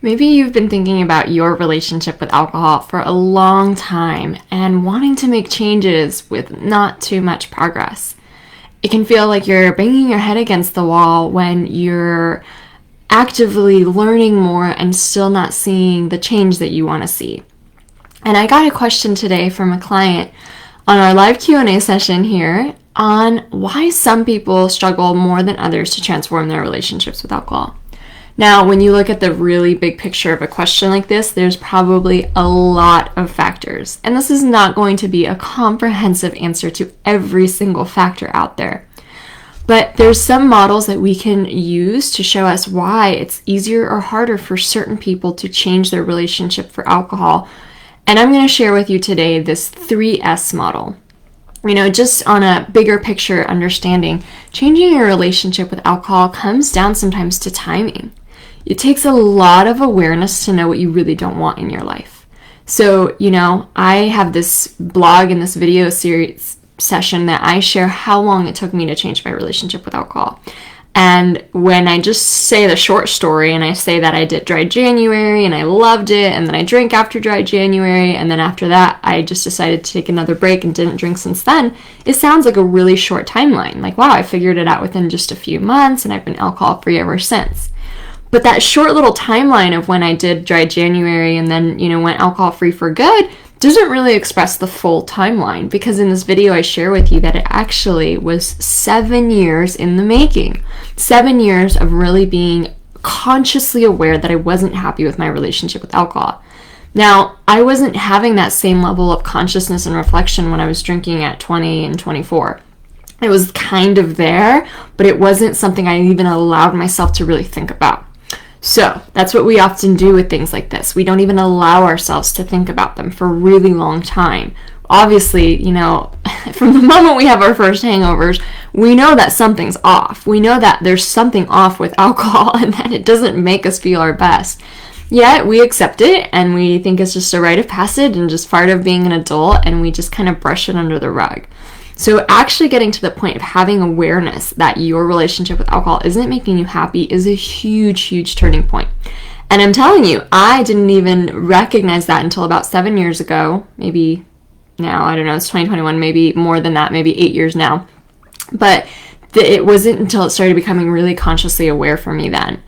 Maybe you've been thinking about your relationship with alcohol for a long time and wanting to make changes with not too much progress. It can feel like you're banging your head against the wall when you're actively learning more and still not seeing the change that you want to see. And I got a question today from a client on our live Q&A session here on why some people struggle more than others to transform their relationships with alcohol. Now, when you look at the really big picture of a question like this, there's probably a lot of factors. And this is not going to be a comprehensive answer to every single factor out there. But there's some models that we can use to show us why it's easier or harder for certain people to change their relationship for alcohol. And I'm going to share with you today this 3S model. Just on a bigger picture understanding, changing your relationship with alcohol comes down sometimes to timing. It takes a lot of awareness to know what you really don't want in your life. So, I have this blog and this video series session that I share how long it took me to change my relationship with alcohol. And when I just say the short story and I say that I did dry January and I loved it, and then I drank after dry January, and then after that I just decided to take another break and didn't drink since then, it sounds like a really short timeline. Like, wow, I figured it out within just a few months and I've been alcohol free ever since. But that short little timeline of when I did dry January and then, went alcohol free for good doesn't really express the full timeline, because in this video I share with you that it actually was 7 years in the making. 7 years of really being consciously aware that I wasn't happy with my relationship with alcohol. Now, I wasn't having that same level of consciousness and reflection when I was drinking at 20 and 24. It was kind of there, but it wasn't something I even allowed myself to really think about. So that's what we often do with things like this. We don't even allow ourselves to think about them for a really long time. Obviously, from the moment we have our first hangovers, we know that something's off. We know that there's something off with alcohol and that it doesn't make us feel our best. Yet we accept it and we think it's just a rite of passage and just part of being an adult, and we just kind of brush it under the rug. So actually getting to the point of having awareness that your relationship with alcohol isn't making you happy is a huge, huge turning point. And I'm telling you, I didn't even recognize that until about 7 years ago. Maybe now, I don't know, it's 2021, maybe more than that, maybe 8 years now. But it wasn't until it started becoming really consciously aware for me then.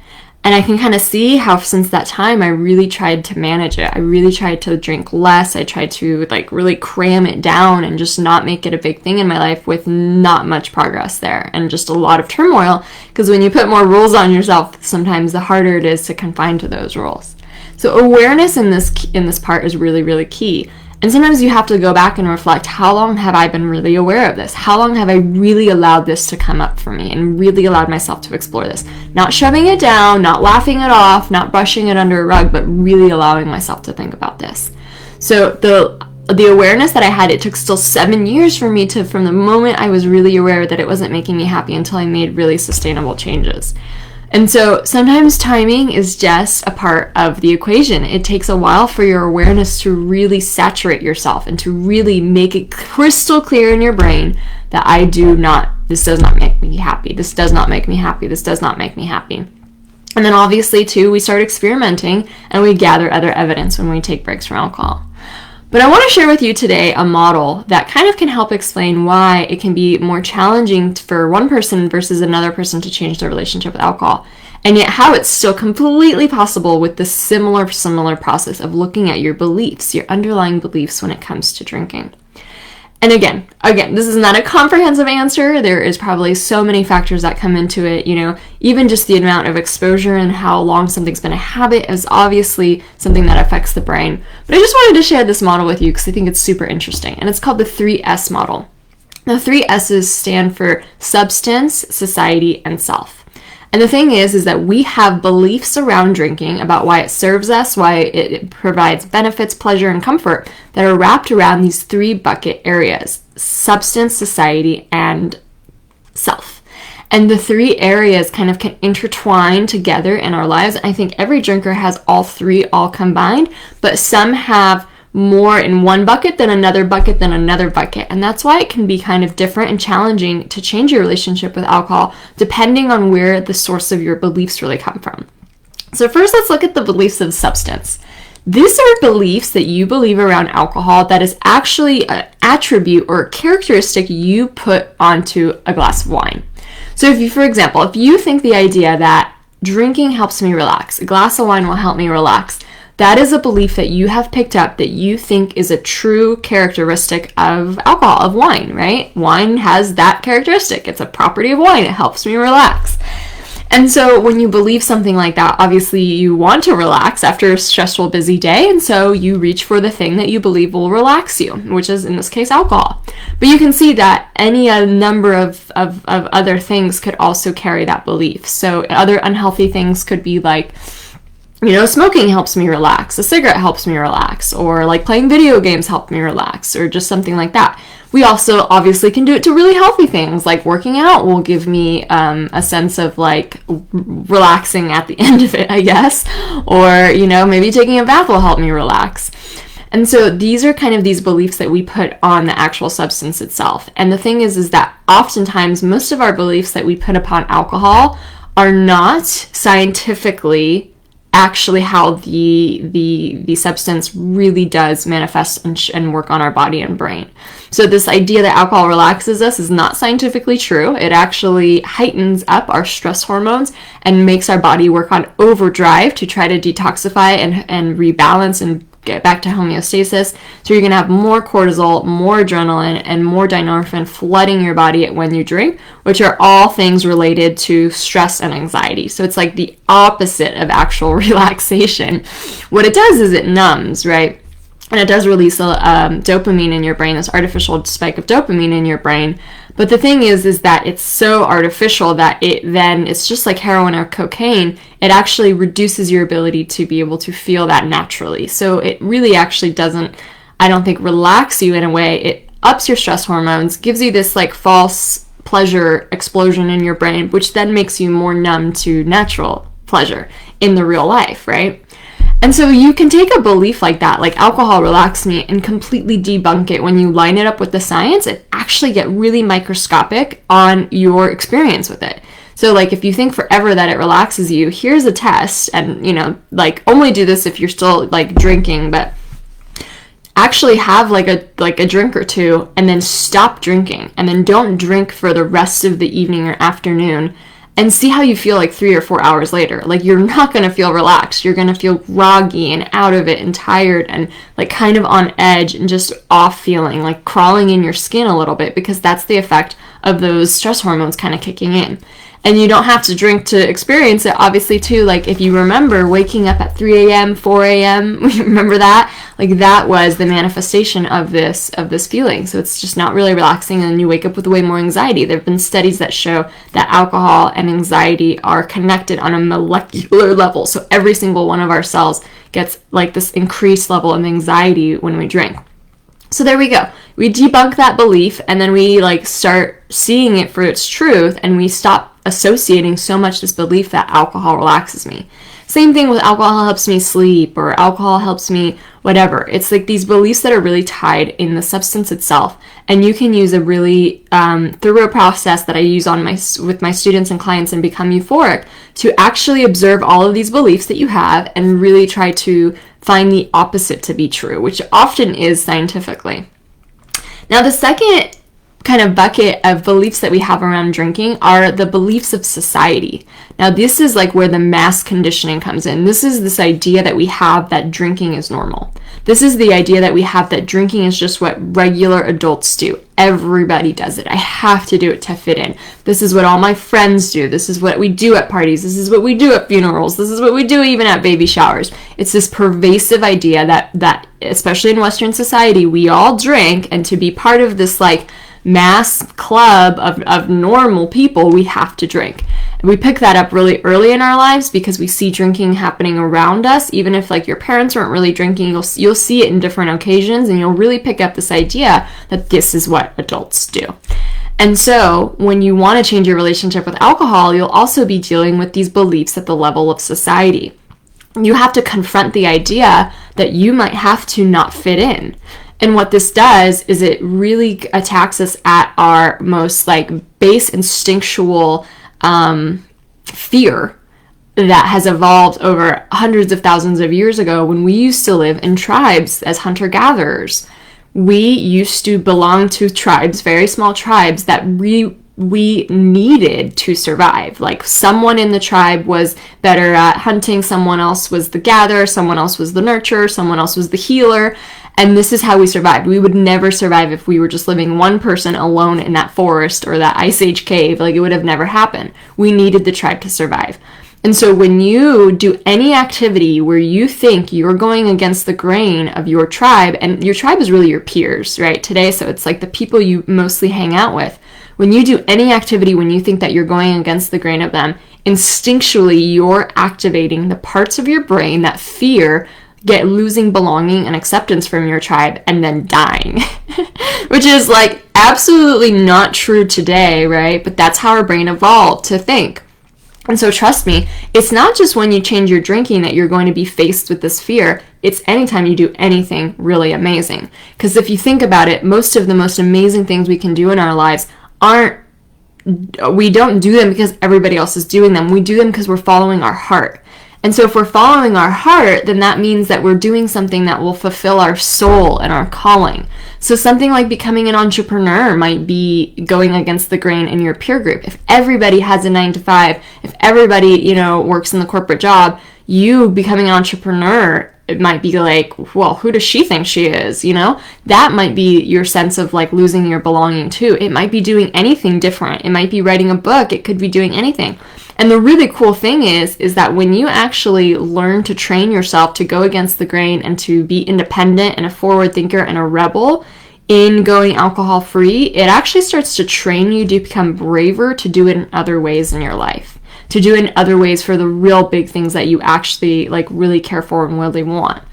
And I can kind of see how since that time I really tried to manage it. I really tried to drink less. I tried to really cram it down and just not make it a big thing in my life, with not much progress there and just a lot of turmoil, because when you put more rules on yourself, sometimes the harder it is to confine to those rules. So awareness in this part is really, really key. And sometimes you have to go back and reflect, how long have I been really aware of this? How long have I really allowed this to come up for me and really allowed myself to explore this? Not shoving it down, not laughing it off, not brushing it under a rug, but really allowing myself to think about this. So the awareness that I had, it took still 7 years for me to, from the moment I was really aware that it wasn't making me happy until I made really sustainable changes. And so sometimes timing is just a part of the equation. It takes a while for your awareness to really saturate yourself and to really make it crystal clear in your brain that this does not make me happy. This does not make me happy. This does not make me happy. And then obviously too, we start experimenting and we gather other evidence when we take breaks from alcohol. But I want to share with you today a model that kind of can help explain why it can be more challenging for one person versus another person to change their relationship with alcohol, and yet how it's still completely possible with the similar process of looking at your beliefs, your underlying beliefs when it comes to drinking. And again, this is not a comprehensive answer. There is probably so many factors that come into it. Even just the amount of exposure and how long something's been a habit is obviously something that affects the brain. But I just wanted to share this model with you because I think it's super interesting. And it's called the 3S model. The 3 S's stand for substance, society, and self. And the thing is that we have beliefs around drinking about why it serves us, why it provides benefits, pleasure, and comfort that are wrapped around these 3 bucket areas: substance, society, and self. And the 3 areas kind of can intertwine together in our lives. I think every drinker has all 3 all combined, but some have more in one bucket than another bucket than another bucket. And that's why it can be kind of different and challenging to change your relationship with alcohol depending on where the source of your beliefs really come from. So first, let's look at the beliefs of substance. These are beliefs that you believe around alcohol that is actually an attribute or a characteristic you put onto a glass of wine. So if you, for example, if you think the idea that drinking helps me relax, a glass of wine will help me relax, that is a belief that you have picked up that you think is a true characteristic of alcohol, of wine, right? Wine has that characteristic. It's a property of wine. It helps me relax. And so when you believe something like that, obviously you want to relax after a stressful, busy day, and so you reach for the thing that you believe will relax you, which is, in this case, alcohol. But you can see that any number of other things could also carry that belief. So other unhealthy things could be like, smoking helps me relax, a cigarette helps me relax, or like playing video games help me relax, or just something like that. We also obviously can do it to really healthy things, like working out will give me a sense of like relaxing at the end of it, I guess. Or, maybe taking a bath will help me relax. And so these are kind of these beliefs that we put on the actual substance itself. And the thing is that oftentimes most of our beliefs that we put upon alcohol are not scientifically actually how the substance really does manifest and work on our body and brain. So this idea that alcohol relaxes us is not scientifically true. It actually heightens up our stress hormones and makes our body work on overdrive to try to detoxify and rebalance and get back to homeostasis. So you're going to have more cortisol, more adrenaline, and more dynorphin flooding your body when you drink, which are all things related to stress and anxiety. So it's like the opposite of actual relaxation. What it does is it numbs, right? And it does release dopamine in your brain, this artificial spike of dopamine in your brain. But the thing is that it's so artificial that it's just like heroin or cocaine. It actually reduces your ability to be able to feel that naturally. So it really actually doesn't, I don't think, relax you in a way. It ups your stress hormones, gives you this like false pleasure explosion in your brain, which then makes you more numb to natural pleasure in the real life, right? And so you can take a belief like that, like alcohol relaxes me, and completely debunk it. When you line it up with the science, it actually get really microscopic on your experience with it. So like if you think forever that it relaxes you, here's a test, and like only do this if you're still like drinking, but actually have like a drink or two and then stop drinking, and then don't drink for the rest of the evening or afternoon. And see how you feel like 3 or 4 hours later. Like you're not going to feel relaxed. You're going to feel groggy and out of it and tired and like kind of on edge and just off feeling, like crawling in your skin a little bit, because that's the effect of those stress hormones kind of kicking in. And you don't have to drink to experience it, obviously, too. Like if you remember waking up at 3 a.m., 4 a.m., remember that? Like that was the manifestation of this feeling. So it's just not really relaxing, and you wake up with way more anxiety. There have been studies that show that alcohol and anxiety are connected on a molecular level. So every single one of our cells gets like this increased level of anxiety when we drink. So there we go. We debunk that belief, and then we like start seeing it for its truth, and we stop associating so much this belief that alcohol relaxes me. Same thing with alcohol helps me sleep, or alcohol helps me whatever. It's like these beliefs that are really tied in the substance itself, and you can use a really thorough process that I use with my students and clients and Become Euphoric to actually observe all of these beliefs that you have and really try to find the opposite to be true, which often is scientifically. Now, the second kind of bucket of beliefs that we have around drinking are the beliefs of society. Now, this is like where the mass conditioning comes in. This is this idea that we have that drinking is normal. This is the idea that we have that drinking is just what regular adults do. Everybody does it. I have to do it to fit in. This is what all my friends do. This is what we do at parties. This is what we do at funerals. This is what we do even at baby showers. It's this pervasive idea that especially in Western society, we all drink, and to be part of this like mass club of normal people, we have to drink. We pick that up really early in our lives because we see drinking happening around us. Even if like your parents weren't really drinking, you'll see it in different occasions, and you'll really pick up this idea that this is what adults do. And so when you want to change your relationship with alcohol, you'll also be dealing with these beliefs at the level of society. You have to confront the idea that you might have to not fit in. And what this does is it really attacks us at our most like base instinctual fear that has evolved over hundreds of thousands of years ago when we used to live in tribes as hunter-gatherers. We used to belong to tribes, very small tribes, that we needed to survive. Like, someone in the tribe was better at hunting, someone else was the gatherer, someone else was the nurturer, someone else was the healer, and this is how we survived. We would never survive if we were just living one person alone in that forest or that ice age cave. Like, it would have never happened. We needed the tribe to survive. And so when you do any activity where you think you're going against the grain of your tribe, and your tribe is really your peers, right, today, so it's like the people you mostly hang out with. When you do any activity when you think that you're going against the grain of them, instinctually you're activating the parts of your brain that fear losing belonging and acceptance from your tribe and then dying. Which is like absolutely not true today, right? But that's how our brain evolved to think. And so trust me, it's not just when you change your drinking that you're going to be faced with this fear. It's anytime you do anything really amazing. Because if you think about it, most of the most amazing things we can do in our lives we don't do them because everybody else is doing them. We do them because we're following our heart. And so if we're following our heart, then that means that we're doing something that will fulfill our soul and our calling. So something like becoming an entrepreneur might be going against the grain in your peer group. If everybody has a 9-to-5, if everybody, works in the corporate job, you becoming an entrepreneur, it might be like, well, who does she think she is? That might be your sense of like losing your belonging too. It might be doing anything different. It might be writing a book. It could be doing anything. And the really cool thing is that when you actually learn to train yourself to go against the grain and to be independent and a forward thinker and a rebel in going alcohol free, it actually starts to train you to become braver to do it in other ways in your life, to do it in other ways for the real big things that you actually like really care for and really want.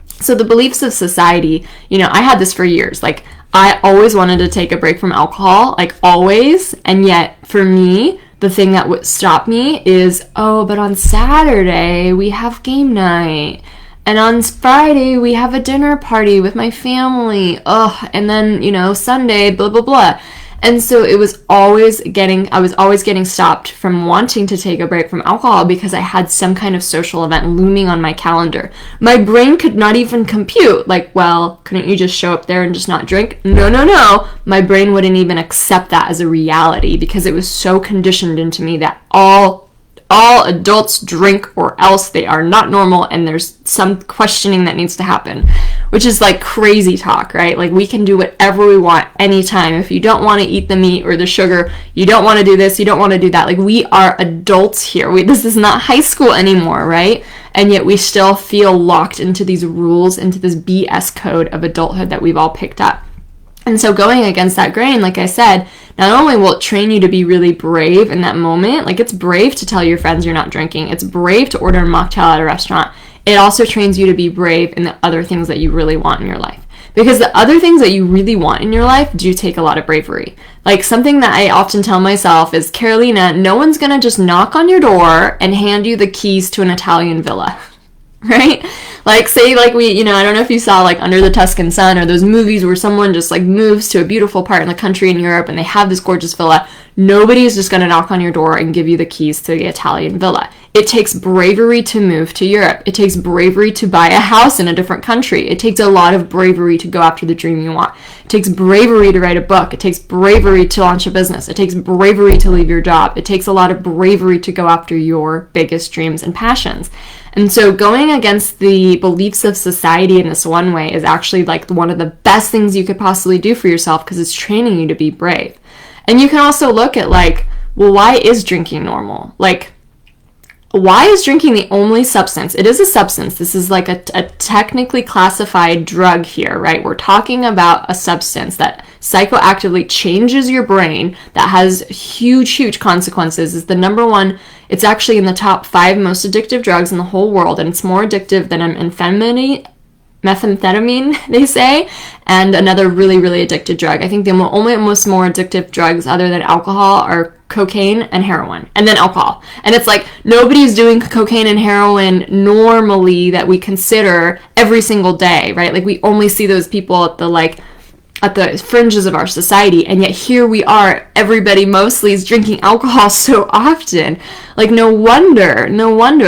So the beliefs of society, I had this for years. Like, I always wanted to take a break from alcohol, like always. And yet for me, the thing that would stop me is, but on Saturday we have game night. And on Friday we have a dinner party with my family. And then, Sunday, blah, blah, blah. And so I was always getting stopped from wanting to take a break from alcohol because I had some kind of social event looming on my calendar. My brain could not even compute, like, well, couldn't you just show up there and just not drink? No. My brain wouldn't even accept that as a reality because it was so conditioned into me that all adults drink or else they are not normal and there's some questioning that needs to happen, which is like crazy talk, right? Like, we can do whatever we want anytime. If you don't want to eat the meat or the sugar, you don't want to do this, you don't want to do that. Like, we are adults here. This is not high school anymore, right? And yet we still feel locked into these rules, into this BS code of adulthood that we've all picked up. And so going against that grain, like I said, not only will it train you to be really brave in that moment, like it's brave to tell your friends you're not drinking, it's brave to order a mocktail at a restaurant, it also trains you to be brave in the other things that you really want in your life. Because the other things that you really want in your life do take a lot of bravery. Like, something that I often tell myself is, Carolina, no one's gonna just knock on your door and hand you the keys to an Italian villa. Right? Like, say, like, I don't know if you saw, like, Under the Tuscan Sun or those movies where someone just, like, moves to a beautiful part in the country in Europe and they have this gorgeous villa. Nobody's just going to knock on your door and give you the keys to the Italian villa. It takes bravery to move to Europe. It takes bravery to buy a house in a different country. It takes a lot of bravery to go after the dream you want. It takes bravery to write a book. It takes bravery to launch a business. It takes bravery to leave your job. It takes a lot of bravery to go after your biggest dreams and passions. And so going against the beliefs of society in this one way is actually like one of the best things you could possibly do for yourself because it's training you to be brave. And you can also look at like, well, why is drinking normal? Like, why is drinking the only substance? It is a substance. This is like a technically classified drug here, right? We're talking about a substance that psychoactively changes your brain, that has huge, huge consequences. It's the number one, it's actually in the top 5 most addictive drugs in the whole world, and it's more addictive than methamphetamine, they say, and another really, really addictive drug. I think the only most more addictive drugs other than alcohol are cocaine and heroin, and then alcohol. And it's like, nobody's doing cocaine and heroin normally that we consider every single day, right? Like, we only see those people at the, like, at the fringes of our society, and yet here we are, everybody mostly is drinking alcohol so often. Like, no wonder,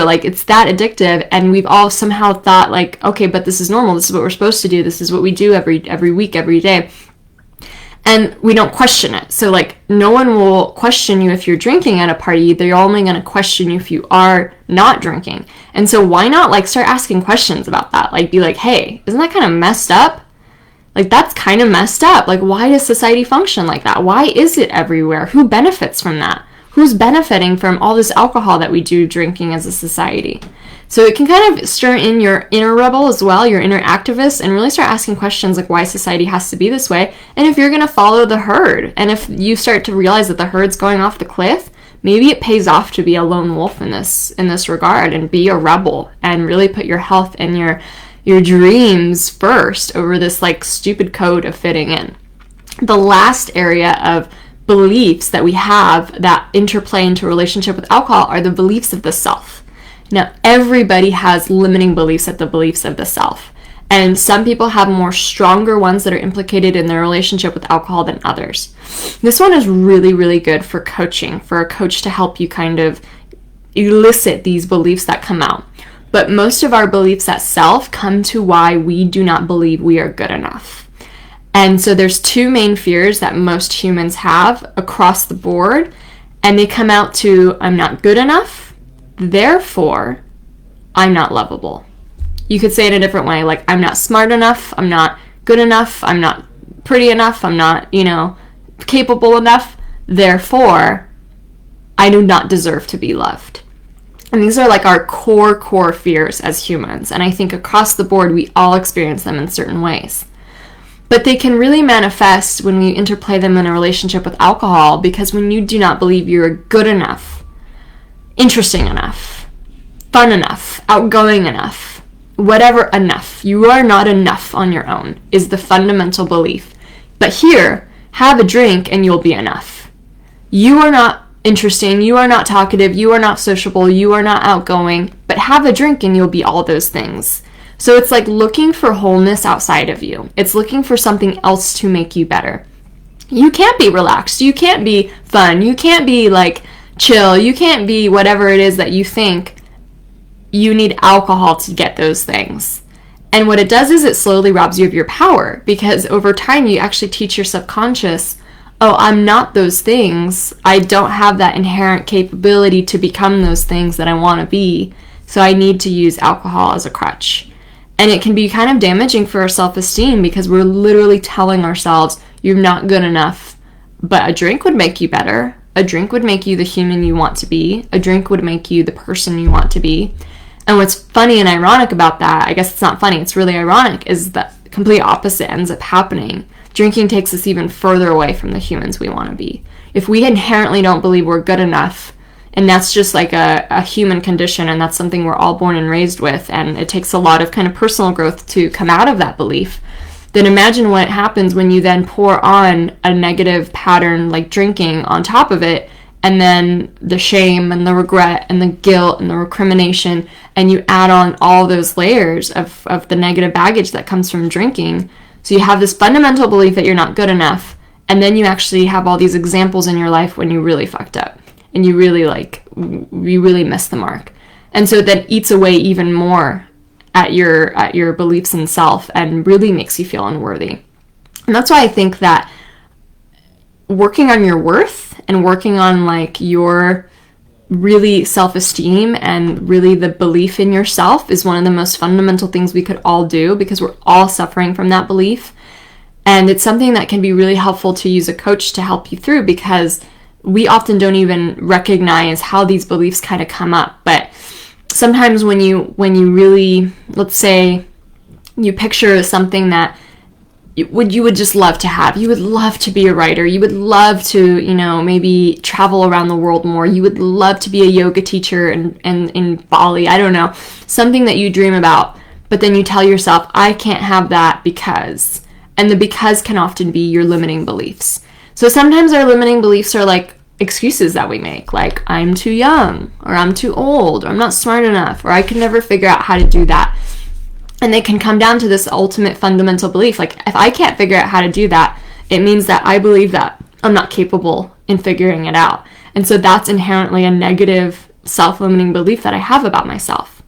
like, it's that addictive, and we've all somehow thought, like, okay, but this is normal, this is what we're supposed to do, this is what we do every week, every day, and we don't question it. So, like, no one will question you if you're drinking at a party, they're only going to question you if you are not drinking. And so why not, like, start asking questions about that? Like, be like, hey, isn't that kind of messed up? Like, that's kind of messed up. Like, why does society function like that? Why is it everywhere? Who benefits from that? Who's benefiting from all this alcohol that we do drinking as a society? So it can kind of stir in your inner rebel as well, your inner activist, and really start asking questions like why society has to be this way, and if you're going to follow the herd. And if you start to realize that the herd's going off the cliff, maybe it pays off to be a lone wolf in this regard and be a rebel and really put your health and your dreams first over this, like, stupid code of fitting in. The last area of beliefs that we have that interplay into a relationship with alcohol are the beliefs of the self. Now, everybody has limiting beliefs at the beliefs of the self. And some people have more stronger ones that are implicated in their relationship with alcohol than others. This one is really, really good for coaching, for a coach to help you kind of elicit these beliefs that come out. But most of our beliefs at self come to why we do not believe we are good enough. And so there's two main fears that most humans have across the board, and they come out to, I'm not good enough, therefore I'm not lovable. You could say it a different way, like, I'm not smart enough, I'm not good enough, I'm not pretty enough, I'm not, capable enough, therefore I do not deserve to be loved. And these are like our core fears as humans. And I think across the board, we all experience them in certain ways. But they can really manifest when we interplay them in a relationship with alcohol, because when you do not believe you're good enough, interesting enough, fun enough, outgoing enough, whatever enough, you are not enough on your own, is the fundamental belief. But here, have a drink and you'll be enough. You are not interesting, you are not talkative, you are not sociable, you are not outgoing, but have a drink and you'll be all those things. So it's like looking for wholeness outside of you. It's looking for something else to make you better. You can't be relaxed, you can't be fun, you can't be like chill, you can't be whatever it is that you think. You need alcohol to get those things. And what it does is it slowly robs you of your power, because over time you actually teach your subconscious, oh, I'm not those things. I don't have that inherent capability to become those things that I want to be. So I need to use alcohol as a crutch. And it can be kind of damaging for our self-esteem, because we're literally telling ourselves, you're not good enough. But a drink would make you better. A drink would make you the human you want to be. A drink would make you the person you want to be. And what's funny and ironic about that, I guess it's not funny, it's really ironic, is that the complete opposite ends up happening. Drinking takes us even further away from the humans we want to be. If we inherently don't believe we're good enough, and that's just like a human condition, and that's something we're all born and raised with, and it takes a lot of kind of personal growth to come out of that belief, then imagine what happens when you then pour on a negative pattern like drinking on top of it, and then the shame and the regret and the guilt and the recrimination, and you add on all those layers of the negative baggage that comes from drinking. So you have this fundamental belief that you're not good enough, and then you actually have all these examples in your life when you really fucked up, and you really missed the mark. And so that eats away even more at your beliefs in self, and really makes you feel unworthy. And that's why I think that working on your worth and working on like your really self-esteem and really the belief in yourself is one of the most fundamental things we could all do, because we're all suffering from that belief. And it's something that can be really helpful to use a coach to help you through, because we often don't even recognize how these beliefs kind of come up. But sometimes when you really, let's say you picture something that you would just love to have. You would love to be a writer. You would love to, maybe travel around the world more. You would love to be a yoga teacher in Bali. I don't know. Something that you dream about. But then you tell yourself, I can't have that because. And the because can often be your limiting beliefs. So sometimes our limiting beliefs are like excuses that we make. Like, I'm too young, or I'm too old, or I'm not smart enough, or I can never figure out how to do that. And they can come down to this ultimate fundamental belief. Like, if I can't figure out how to do that, it means that I believe that I'm not capable in figuring it out. And so that's inherently a negative self-limiting belief that I have about myself.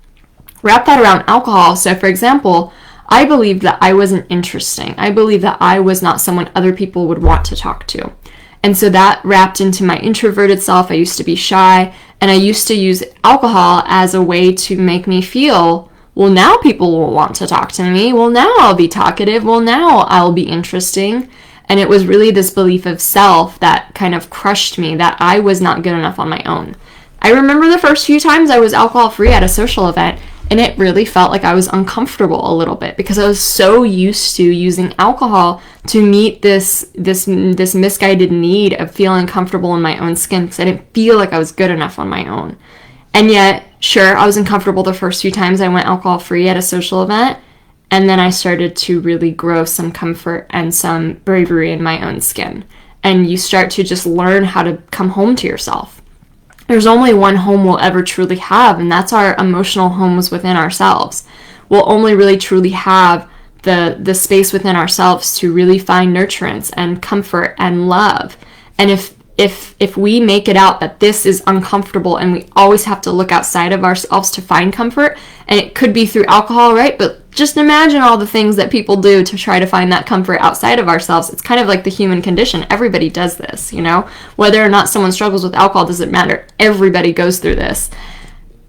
Wrap that around alcohol. So for example, I believed that I wasn't interesting. I believed that I was not someone other people would want to talk to. And so that wrapped into my introverted self. I used to be shy, and I used to use alcohol as a way to make me feel, well, now people will want to talk to me. Well, now I'll be talkative. Well, now I'll be interesting. And it was really this belief of self that kind of crushed me, that I was not good enough on my own. I remember the first few times I was alcohol-free at a social event, and it really felt like I was uncomfortable a little bit because I was so used to using alcohol to meet this misguided need of feeling comfortable in my own skin, because I didn't feel like I was good enough on my own. And yet, sure, I was uncomfortable the first few times I went alcohol-free at a social event, and then I started to really grow some comfort and some bravery in my own skin. And you start to just learn how to come home to yourself. There's only one home we'll ever truly have, and that's our emotional homes within ourselves. We'll only really truly have the space within ourselves to really find nurturance and comfort and love. And if we make it out that this is uncomfortable and we always have to look outside of ourselves to find comfort, and it could be through alcohol, right? But just imagine all the things that people do to try to find that comfort outside of ourselves. It's kind of like the human condition. Everybody does this, you know? Whether or not someone struggles with alcohol doesn't matter. Everybody goes through this.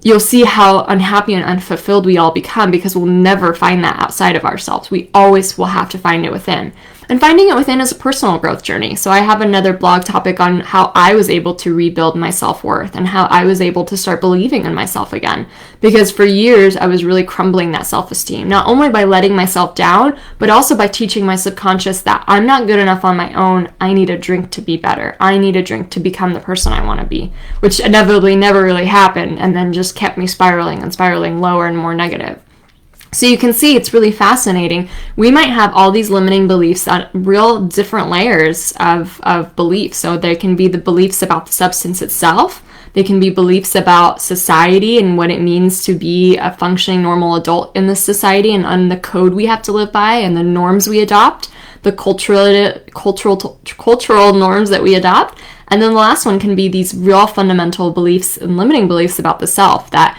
You'll see how unhappy and unfulfilled we all become because we'll never find that outside of ourselves. We always will have to find it within. And finding it within is a personal growth journey. So I have another blog topic on how I was able to rebuild my self-worth and how I was able to start believing in myself again. Because for years, I was really crumbling that self-esteem, not only by letting myself down, but also by teaching my subconscious that I'm not good enough on my own. I need a drink to be better. I need a drink to become the person I want to be, which inevitably never really happened, and then just kept me spiraling and spiraling lower and more negative. So you can see it's really fascinating. We might have all these limiting beliefs on real different layers of beliefs. So there can be the beliefs about the substance itself. They can be beliefs about society and what it means to be a functioning normal adult in this society, and on the code we have to live by and the norms we adopt, the cultural norms that we adopt. And then the last one can be these real fundamental beliefs and limiting beliefs about the self that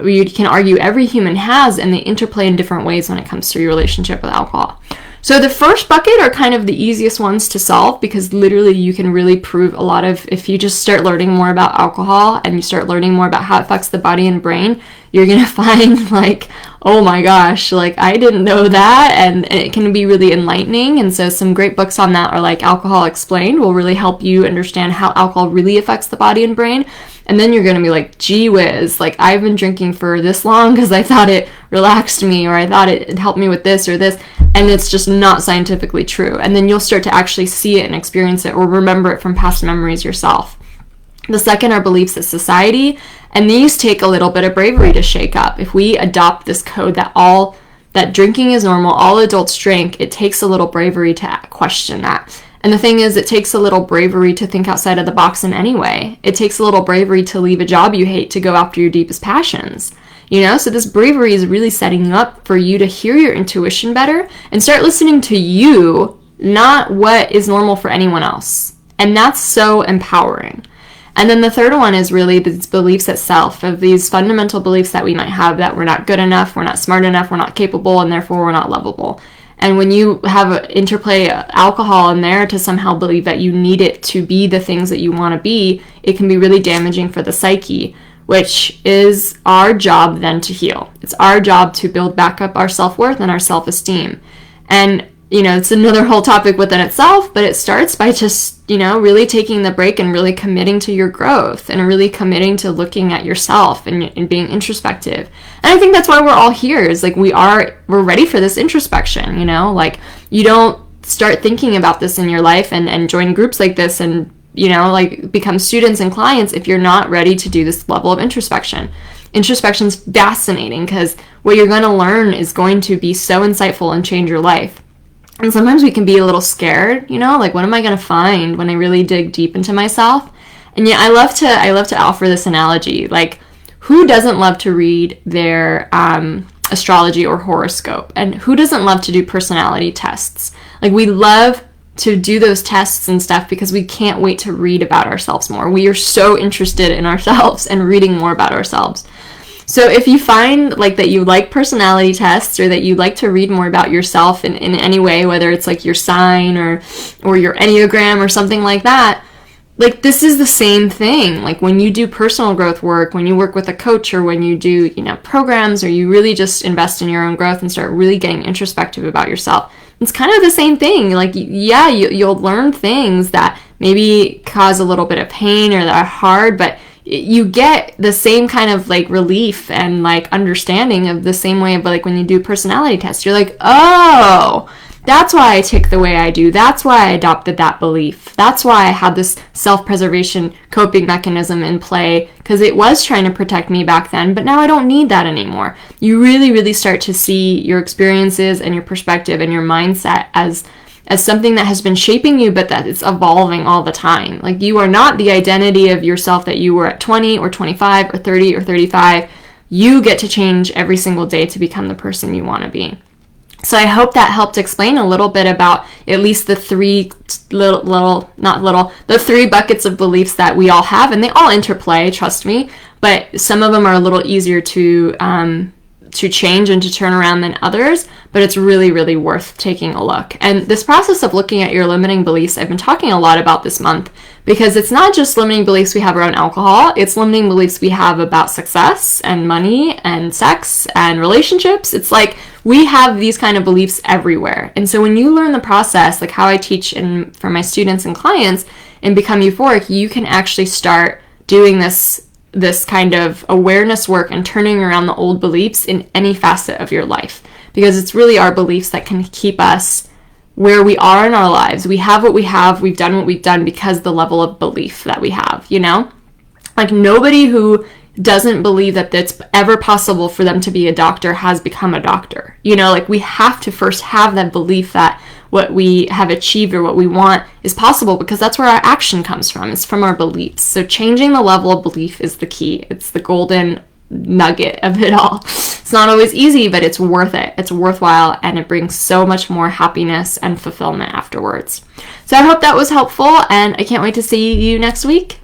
you can argue every human has, and they interplay in different ways when it comes to your relationship with alcohol. So the first bucket are kind of the easiest ones to solve, because literally you can really prove a lot of, if you just start learning more about alcohol and you start learning more about how it affects the body and brain, you're going to find like, oh my gosh, like I didn't know that, and it can be really enlightening. And so some great books on that are like Alcohol Explained, will really help you understand how alcohol really affects the body and brain. And then you're going to be like, gee whiz, like I've been drinking for this long because I thought it relaxed me, or I thought it helped me with this or this. And it's just not scientifically true. And then you'll start to actually see it and experience it or remember it from past memories yourself. The second are beliefs of society. And these take a little bit of bravery to shake up. If we adopt this code that drinking is normal, all adults drink, it takes a little bravery to question that. And the thing is, it takes a little bravery to think outside of the box in any way. It takes a little bravery to leave a job you hate to go after your deepest passions. You know, so this bravery is really setting you up for you to hear your intuition better and start listening to you, not what is normal for anyone else. And that's so empowering. And then the third one is really these beliefs itself, of these fundamental beliefs that we might have, that we're not good enough, we're not smart enough, we're not capable, and therefore we're not lovable. And when you have an interplay alcohol in there to somehow believe that you need it to be the things that you want to be, it can be really damaging for the psyche, which is our job then to heal. It's our job to build back up our self-worth and our self-esteem. And, you know, it's another whole topic within itself, but it starts by just, you know, really taking the break and really committing to your growth and really committing to looking at yourself and being introspective. And I think that's why we're all here, is like we're ready for this introspection, you know, like you don't start thinking about this in your life and join groups like this and, you know, like become students and clients if you're not ready to do this level of introspection. Introspection's fascinating because what you're going to learn is going to be so insightful and change your life. And sometimes we can be a little scared, you know, like what am I going to find when I really dig deep into myself? And yeah, I love to offer this analogy. Like, who doesn't love to read their astrology or horoscope. And who doesn't love to do personality tests? Like, we love to do those tests and stuff because we can't wait to read about ourselves more. We are so interested in ourselves and reading more about ourselves. So if you find like that you like personality tests, or that you like to read more about yourself in any way, whether it's like your sign or your Enneagram or something like that, like, this is the same thing. Like, when you do personal growth work, when you work with a coach, or when you do, programs, or you really just invest in your own growth and start really getting introspective about yourself, it's kind of the same thing. Like, yeah, you'll learn things that maybe cause a little bit of pain or that are hard, but you get the same kind of like relief and like understanding of the same way of like when you do personality tests. You're like, oh, that's why I tick the way I do. That's why I adopted that belief. That's why I had this self-preservation coping mechanism in play, because it was trying to protect me back then, but now I don't need that anymore. You really, really start to see your experiences and your perspective and your mindset as something that has been shaping you, but that it's evolving all the time. Like, you are not the identity of yourself that you were at 20 or 25 or 30 or 35. You get to change every single day to become the person you want to be. So I hope that helped explain a little bit about at least the three the three buckets of beliefs that we all have, and they all interplay, trust me, but some of them are a little easier to change and to turn around than others, but it's really, really worth taking a look. And this process of looking at your limiting beliefs, I've been talking a lot about this month, because it's not just limiting beliefs we have around alcohol, it's limiting beliefs we have about success and money and sex and relationships. It's like we have these kind of beliefs everywhere. And so when you learn the process, like how I teach for my students and clients and become euphoric, you can actually start doing this kind of awareness work and turning around the old beliefs in any facet of your life, because it's really our beliefs that can keep us where we are in our lives. We have what we have, we've done what we've done because the level of belief that we have, like nobody who doesn't believe that it's ever possible for them to be a doctor has become a doctor. Like, we have to first have that belief that what we have achieved or what we want is possible, because that's where our action comes from. It's from our beliefs. So changing the level of belief is the key. It's the golden nugget of it all. It's not always easy, but it's worth it. It's worthwhile, and it brings so much more happiness and fulfillment afterwards. So I hope that was helpful, and I can't wait to see you next week.